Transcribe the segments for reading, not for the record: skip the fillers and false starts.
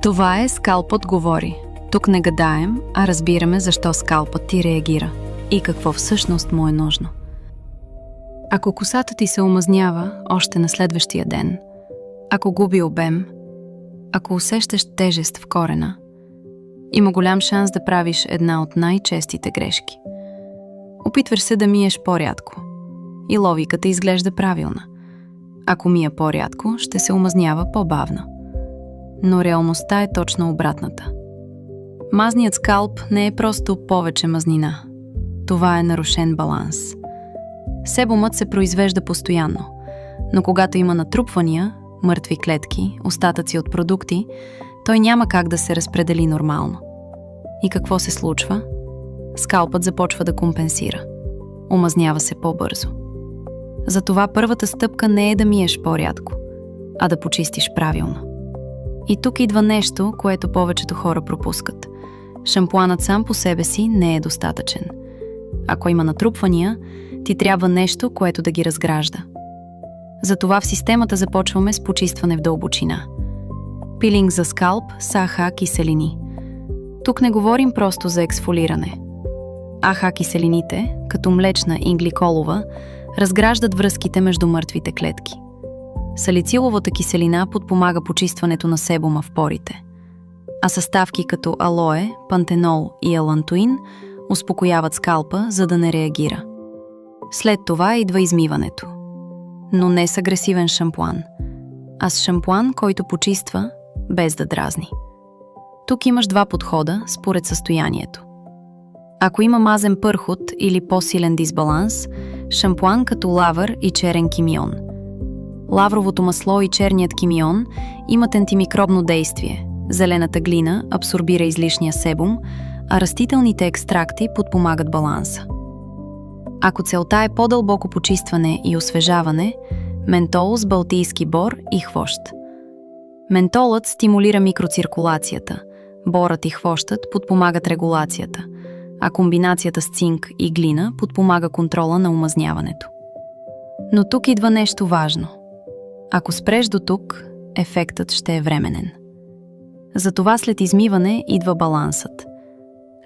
Това е Скалпът говори. Тук не гадаем, а разбираме защо скалпът ти реагира и какво всъщност му е нужно. Ако косата ти се омазнява още на следващия ден, ако губи обем, ако усещаш тежест в корена, има голям шанс да правиш една от най-честите грешки. Опитваш се да миеш по-рядко и логиката изглежда правилна. Ако мия по-рядко, ще се омазнява по-бавно. Но реалността е точно обратната. Мазният скалп не е просто повече мазнина. Това е нарушен баланс. Себумът се произвежда постоянно, но когато има натрупвания, мъртви клетки, остатъци от продукти, той няма как да се разпредели нормално. И какво се случва? Скалпът започва да компенсира. Омазнява се по-бързо. Затова първата стъпка не е да миеш по-рядко, а да почистиш правилно. И тук идва нещо, което повечето хора пропускат. Шампуанът сам по себе си не е достатъчен. Ако има натрупвания, ти трябва нещо, което да ги разгражда. Затова в системата започваме с почистване в дълбочина. Пилинг за скалп с АХ киселини. Тук не говорим просто за ексфолиране. АХ киселините, като млечна и гликолова, разграждат връзките между мъртвите клетки. Салициловата киселина подпомага почистването на себума в порите, а съставки като алое, пантенол и алантоин успокояват скалпа, за да не реагира. След това идва измиването. Но не с агресивен шампуан, а с шампуан, който почиства без да дразни. Тук имаш два подхода според състоянието. Ако има мазен пърхот или по-силен дисбаланс, шампуан като лавър и черен кимион. Лавровото масло и черният кимион имат антимикробно действие. Зелената глина абсорбира излишния себум, а растителните екстракти подпомагат баланса. Ако целта е по-дълбоко почистване и освежаване, ментол с балтийски бор и хвощ. Ментолът стимулира микроциркулацията, борът и хвощът подпомагат регулацията, а комбинацията с цинк и глина подпомага контрола на омазняването. Но тук идва нещо важно. Ако спреш до тук, ефектът ще е временен. Затова след измиване идва балансът.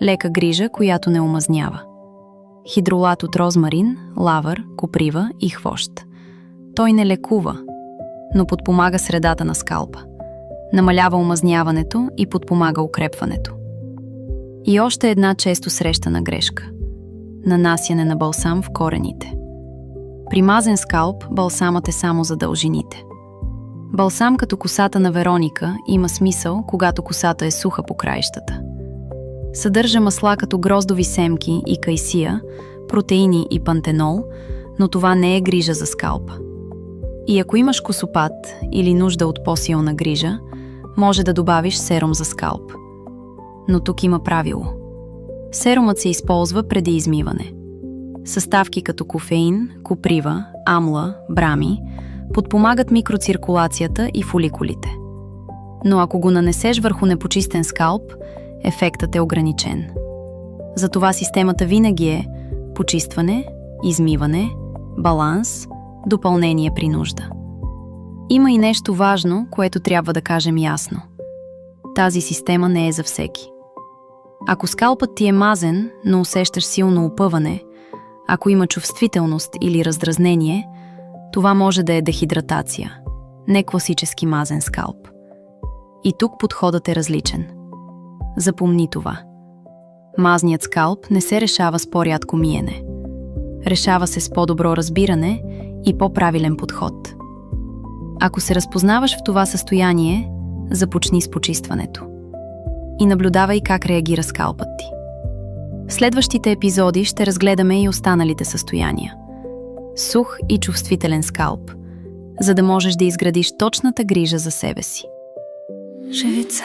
Лека грижа, която не омазнява. Хидролат от розмарин, лавър, коприва и хвощ. Той не лекува, но подпомага средата на скалпа. Намалява омазняването и подпомага укрепването. И още една често срещана грешка – нанасяне на балсам в корените. При мазен скалп балсамът е само за дължините. Балсам като косата на Вероника има смисъл, когато косата е суха по краищата. Съдържа масла като гроздови семки и кайсия, протеини и пантенол, но това не е грижа за скалпа. И ако имаш косопат или нужда от по-силна грижа, може да добавиш серум за скалп. Но тук има правило. Серумът се използва преди измиване. Съставки като кофеин, коприва, амла, брами подпомагат микроциркулацията и фоликулите. Но ако го нанесеш върху непочистен скалп, ефектът е ограничен. Затова системата винаги е почистване, измиване, баланс, допълнение при нужда. Има и нещо важно, което трябва да кажем ясно. Тази система не е за всеки. Ако скалпът ти е мазен, но усещаш силно опъване, ако има чувствителност или раздразнение, това може да е дехидратация, не класически мазен скалп. И тук подходът е различен. Запомни това. Мазният скалп не се решава с по-рядко миене. Решава се с по-добро разбиране и по-правилен подход. Ако се разпознаваш в това състояние, започни с почистването. И наблюдавай как реагира скалпът ти. В следващите епизоди ще разгледаме и останалите състояния. Сух и чувствителен скалп, за да можеш да изградиш точната грижа за себе си. Живица.